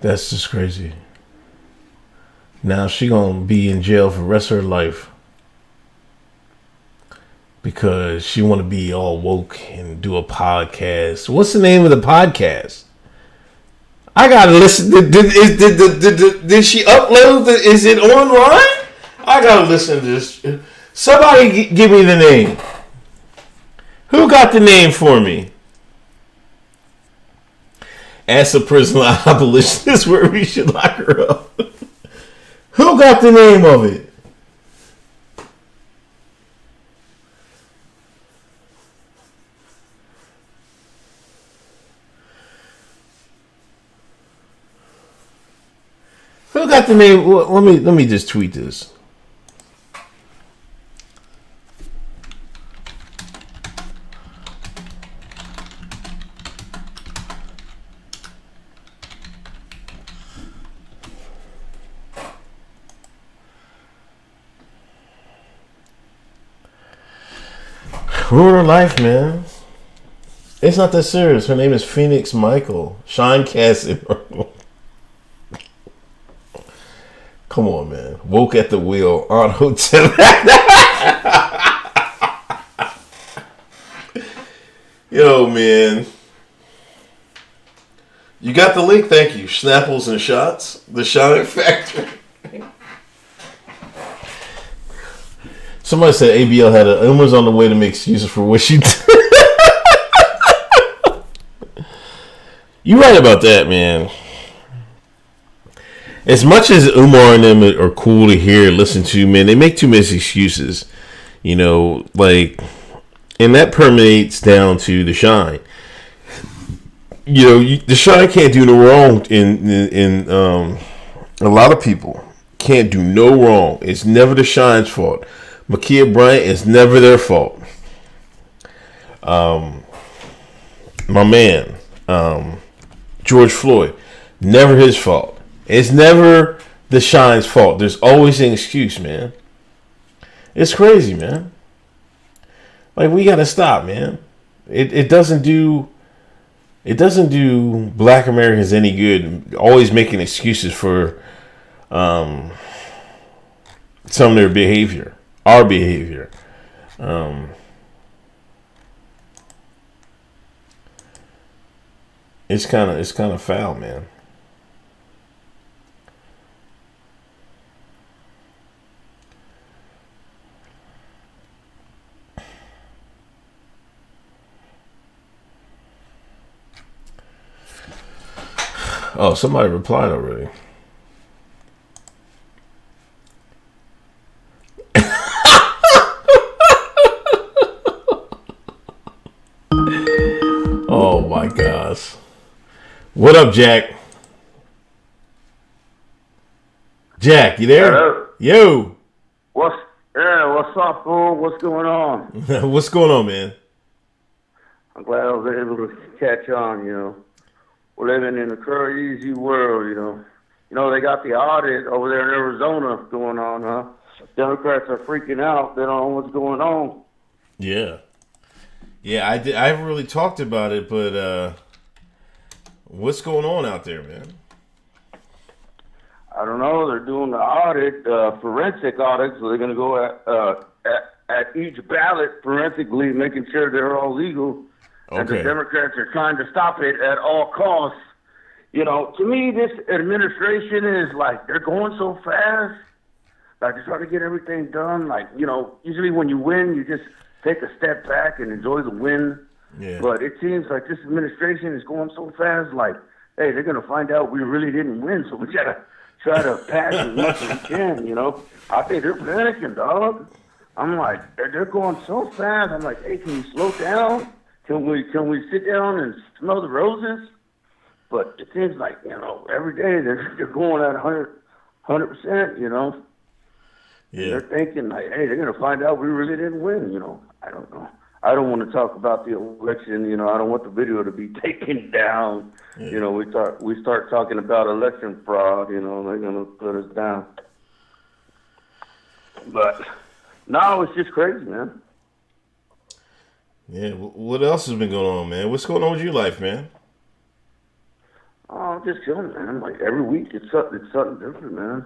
That's just crazy. Now she gonna be in jail for the rest of her life because she want to be all woke and do a podcast. What's the name of the podcast? I gotta listen. Did she upload? Is it online? I gotta listen to this. Somebody give me the name. Who got the name for me? As a prison abolitionist, where we should lock her up. Who got the name of it? Who got the name? Let me just tweet this. Ruin her life, man. It's not that serious. Her name is Phoenix Michael. Shine Cassidy. Come on, man. Woke at the wheel on Hotep. Yo, man. You got the link? Thank you. Snapples and Shots. The Shine Factor. Somebody said ABL had was on the way to make excuses for what she did. You're right about that, man. As much as Umar and them are cool to hear, listen to, man, they make too many excuses. You know, like, and that permeates down to the Shine. You know, the Shine can't do no wrong in a lot of people can't do no wrong. It's never the Shine's fault. Ma'Khia Bryant is never their fault. My man, George Floyd, never his fault. It's never the Shine's fault. There's always an excuse, man. It's crazy, man. Like, we gotta stop, man. It doesn't do Black Americans any good. Always making excuses for some of their behavior. Our behavior. It's kind of foul, man. Oh, somebody replied already. Oh my gosh. What up, Jack? Jack, you there? Hello. Yo. What's Yeah, what's up, fool? What's going on? What's going on, man? I'm glad I was able to catch on, We're living in a crazy world, they got the audit over there in Arizona going on, huh? Democrats are freaking out. They don't know what's going on. Yeah. Yeah, I haven't really talked about it, but what's going on out there, man? I don't know. They're doing the audit, forensic audit, so they're going to go at each ballot forensically, making sure they're all legal. And the Democrats are trying to stop it at all costs. To me, this administration is like, they're going so fast. Like, they're trying to get everything done. Like, usually when you win, you just take a step back and enjoy the win. Yeah. But it seems like this administration is going so fast, like, hey, they're going to find out we really didn't win, so we got to try to pass as much as we can, I think they're panicking, dog. I'm like, they're going so fast. I'm like, hey, can you slow down? Can we sit down and smell the roses? But it seems like, every day they're going at 100%, Yeah. They're thinking like, hey, they're going to find out we really didn't win, I don't know. I don't want to talk about the election, I don't want the video to be taken down. Yeah. We start talking about election fraud, they're going to put us down. But no, it's just crazy, man. Yeah, what else has been going on, man? What's going on with your life, man? Oh, I'm just chilling, man. Like, every week it's something different, man.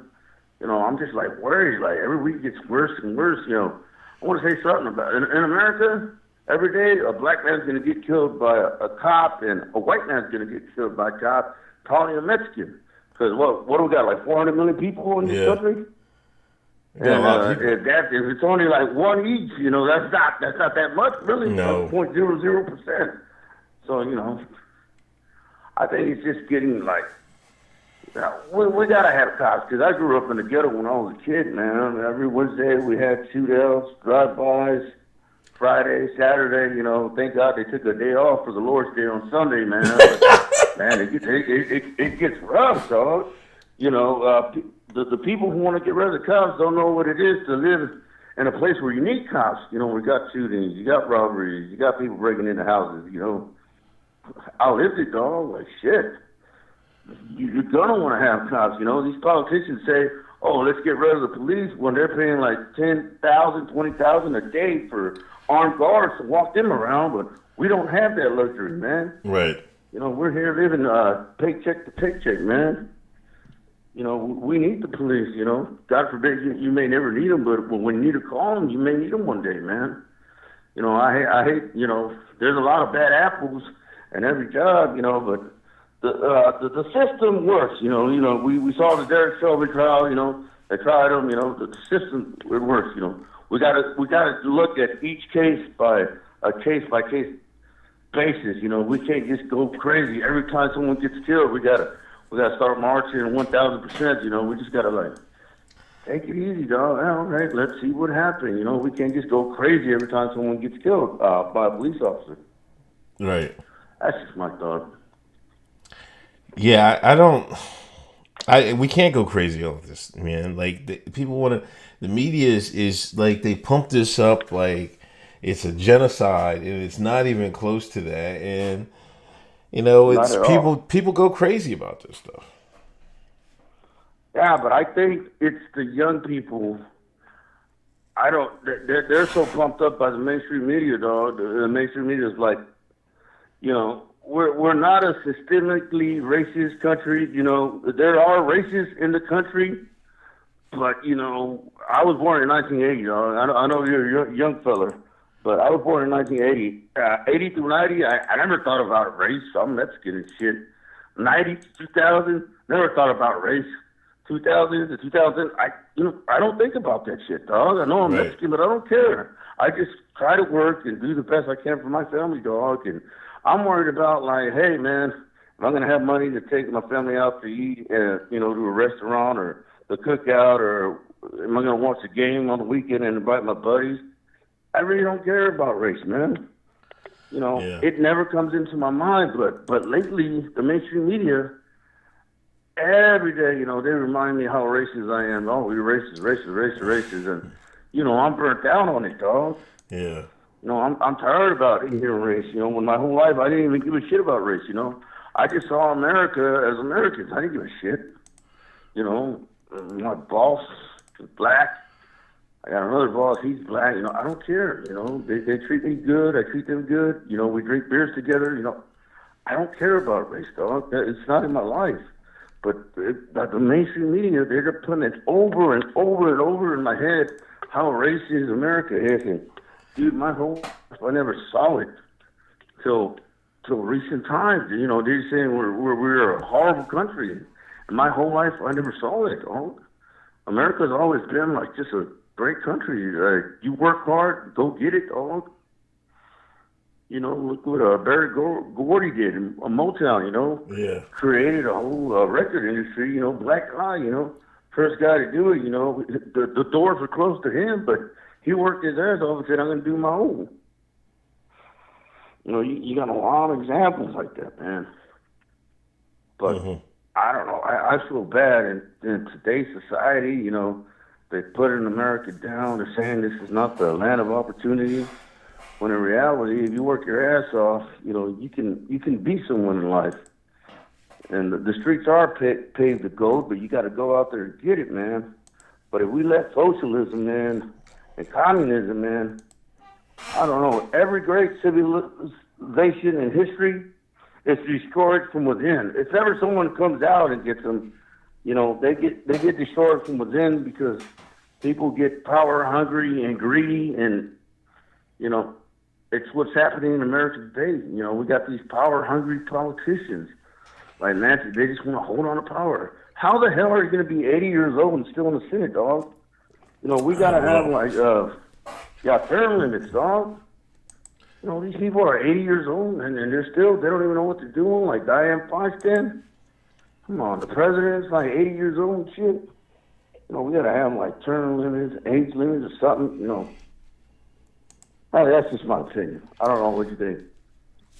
I'm just, like, worried. Like, every week gets worse and worse, I want to say something about it. In America, every day a black man's going to get killed by a cop and a white man's going to get killed by a cop calling a Mexican. Because what do we got, like 400 million people in this country? And if it's only like one each, that's not that much, really. No. 0.00%. So, I think it's just getting like, we gotta have cops, because I grew up in the ghetto when I was a kid, man. Every Wednesday we had shootouts, drive-bys, Friday, Saturday, thank God they took a day off for the Lord's Day on Sunday, man. But, man, it gets rough, dog. The people who want to get rid of the cops don't know what it is to live in a place where you need cops. We got shootings, you got robberies, you got people breaking into houses, I lived it, dog. Like, shit. You're going to want to have cops, These politicians say, oh, let's get rid of the police when they're paying like $10,000, $20,000 a day for armed guards to walk them around, but we don't have that luxury, man. Right. We're here living paycheck to paycheck, man. We need the police, God forbid you may never need them, but when you need to call them, you may need them one day, man. I hate, there's a lot of bad apples in every job, but the system works, we saw the Derek Chauvin trial, they tried him, the system, it works, we gotta look at each case by case basis, we can't just go crazy. Every time someone gets killed, we gotta start marching 1,000%, we just gotta like, take it easy, dog. All right, let's see what happens, we can't just go crazy every time someone gets killed by a police officer. Right. That's just my thought. Yeah, we can't go crazy over this, man. Like, people want to, the media is like, they pump this up like it's a genocide, and it's not even close to that. And, it's people go crazy about this stuff. Yeah, but I think it's the young people. They're so pumped up by the mainstream media, dog. The mainstream media is like, we're not a systemically racist country. There are racists in the country, but I was born in 1980. I know you're a young fella, but I was born in 1980. 80 through 90, I never thought about race. I'm Mexican and shit. 90 to 2000, never thought about race. 2000 to 2000, I don't think about that shit, dog. I know I'm Mexican, but I don't care. I just try to work and do the best I can for my family, dog. And I'm worried about, like, hey, man, if I'm going to have money to take my family out to eat, to a restaurant or the cookout, or am I going to watch a game on the weekend and invite my buddies? I really don't care about race, man. It never comes into my mind, but lately, the mainstream media, every day, they remind me how racist I am. Oh, we're racist. And, I'm burnt out on it, dog. Yeah. I'm tired about hearing race. When my whole life I didn't even give a shit about race. I just saw America as Americans. I didn't give a shit. My boss is black. I got another boss. He's black. I don't care. They treat me good. I treat them good. We drink beers together. I don't care about race, dog. It's not in my life. But the mainstream media, they're just putting it over and over and over in my head how racist America is. And dude, my whole life I never saw it till recent times. They're saying we're a horrible country. And my whole life I never saw it. America's always been like just a great country. You work hard, go get it, dog. Look what Barry Gordy did in Motown, Yeah. Created a whole record industry, black guy, first guy to do it, the doors were closed to him, but he worked his ass off and said, I'm going to do my own. You got a lot of examples like that, man. But I don't know. I feel bad in today's society, they put in America down. They're saying this is not the land of opportunity. When in reality, if you work your ass off, you can be someone in life. And the streets are paved to gold, but you got to go out there and get it, man. But if we let socialism in and communism in, I don't know. Every great civilization in history is destroyed from within. If ever someone comes out and gets them, they get destroyed from within because people get power hungry and greedy, and it's what's happening in America today. We got these power-hungry politicians like Nancy. They just want to hold on to power. How the hell are you going to be 80 years old and still in the Senate, dog? We got to have, term limits, dog. These people are 80 years old, and they don't even know what they're doing, like Dianne Feinstein. Come on, the president's like 80 years old and shit. We got to have, term limits, age limits or something, that's just my opinion. I don't know what you think.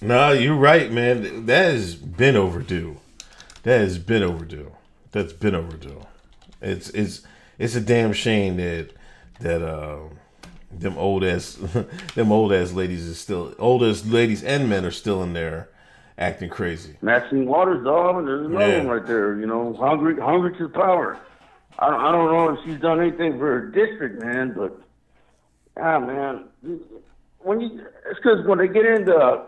No, you're right, man. That has been overdue. That's been overdue. It's a damn shame that them old ass ladies and men are still in there acting crazy. Maxine Waters, dog, there's another one right there. Hungry to power. I don't know if she's done anything for her district, man, but man. It's because when they get into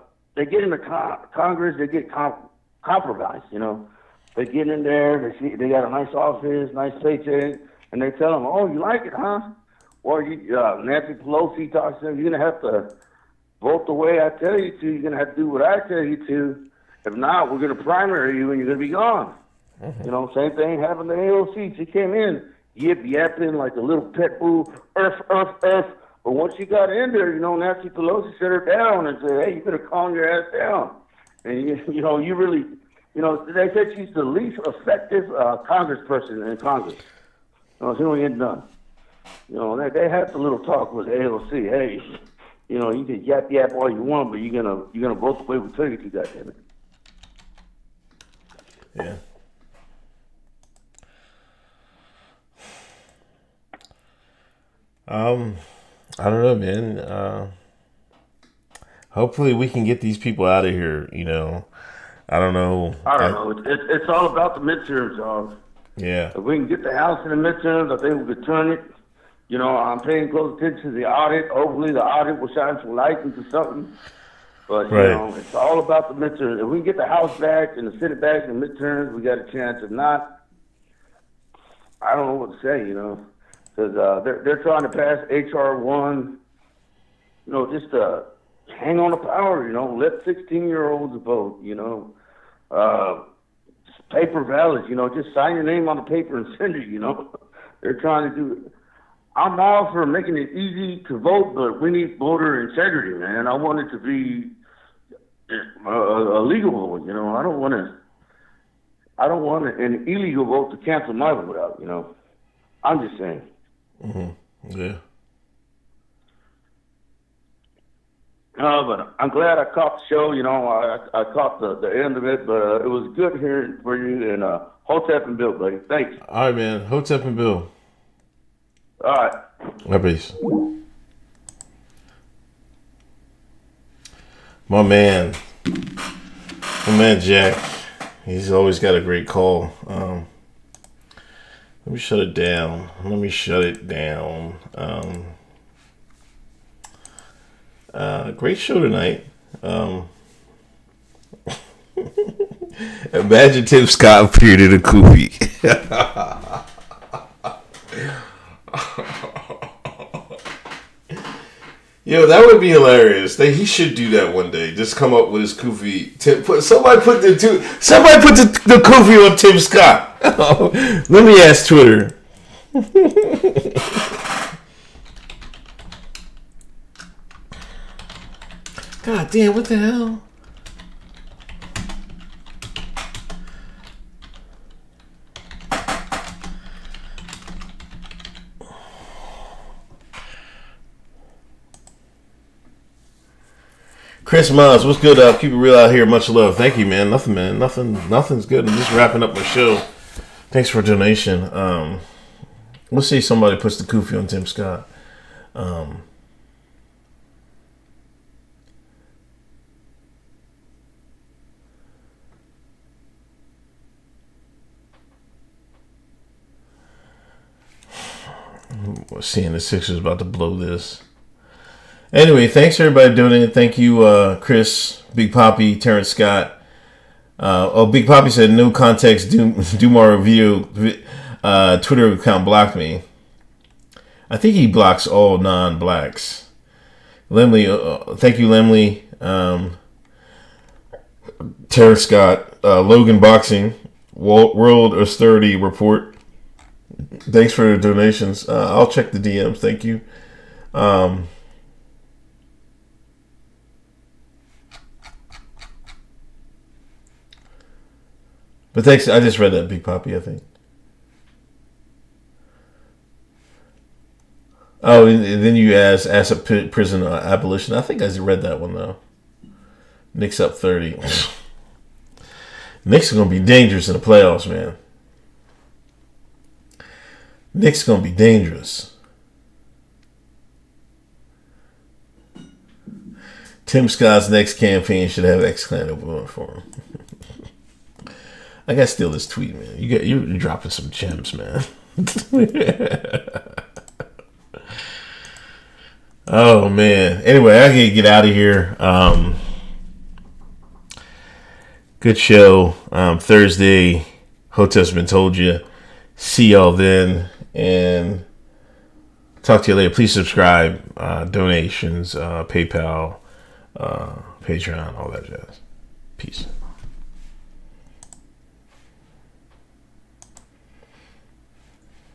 Congress, they get compromised. They get in there, they got a nice office, nice paycheck, and they tell them, "Oh, you like it, huh?" Or Nancy Pelosi talks to them, "You're gonna have to vote the way I tell you to. You're gonna have to do what I tell you to. If not, we're gonna primary you, and you're gonna be gone." Same thing happened to AOC. She came in, yapping like a little pit bull, earth. But once she got in there, Nancy Pelosi set her down and said, "Hey, you better calm your ass down." And you really, they said she's the least effective congressperson in Congress. She don't get done. They had the little talk with AOC. Hey, you can yap all you want, but you're gonna vote the way we tell you to, goddamn it. Yeah. I don't know, man. Hopefully we can get these people out of here, I don't know. I don't know. It's all about the midterms, dog. Yeah. If we can get the House in the midterms, I think we could turn it. I'm paying close attention to the audit. Hopefully the audit will shine some light into something. But, it's all about the midterms. If we can get the House back and the Senate back in the midterms, we got a chance. If not, I don't know what to say, because they're trying to pass H.R. 1, just to hang on to power, let 16-year-olds vote, paper ballots, just sign your name on the paper and send it, They're trying to do it. I'm all for making it easy to vote, but we need voter integrity, man. I want it to be a legal vote, I don't want an illegal vote to cancel my vote out, I'm just saying. Mm-hmm. Yeah. But I'm glad I caught the show. I caught the end of it, but it was good hearing for you. And Hotep and Bill, buddy. Thanks. All right, man. Hotep and Bill. All right. Peace. My man Jack. He's always got a great call. Let me shut it down. Great show tonight. Imagine Tim Scott appeared in a kufi. Yo, that would be hilarious. He should do that one day. Just come up with his kufi. Somebody put the kufi on Tim Scott. Let me ask Twitter. God damn, what the hell? Chris Miles, what's good? Keep it real out here. Much love. Thank you, man. Nothing's good. I'm just wrapping up my show. Thanks for a donation. Let's see if somebody puts the kufi on Tim Scott. Seeing the Sixers about to blow this. Anyway, thanks everybody donating. Thank you, Chris, Big Poppy, Terrence Scott. Big Poppy said no context. Do more review. Twitter account blocked me. I think he blocks all non-blacks. Lemley, thank you, Lemley. Terrence Scott, Logan Boxing, World Austerity Report. Thanks for the donations. I'll check the DMs. Thank you. But thanks. I just read that, Big Poppy, I think. Oh, and then you asked a prison abolition. I think I read that one, though. Knicks up 30. Knicks are going to be dangerous in the playoffs, man. Knicks going to be dangerous. Tim Scott's next campaign should have X-Clan open for him. I gotta steal this tweet, man. You're dropping some gems, man. Oh man. Anyway, I gotta get out of here. Good show. Thursday. Hoteps been told you. See y'all then, and talk to you later. Please subscribe. Donations, PayPal, Patreon, all that jazz. Peace.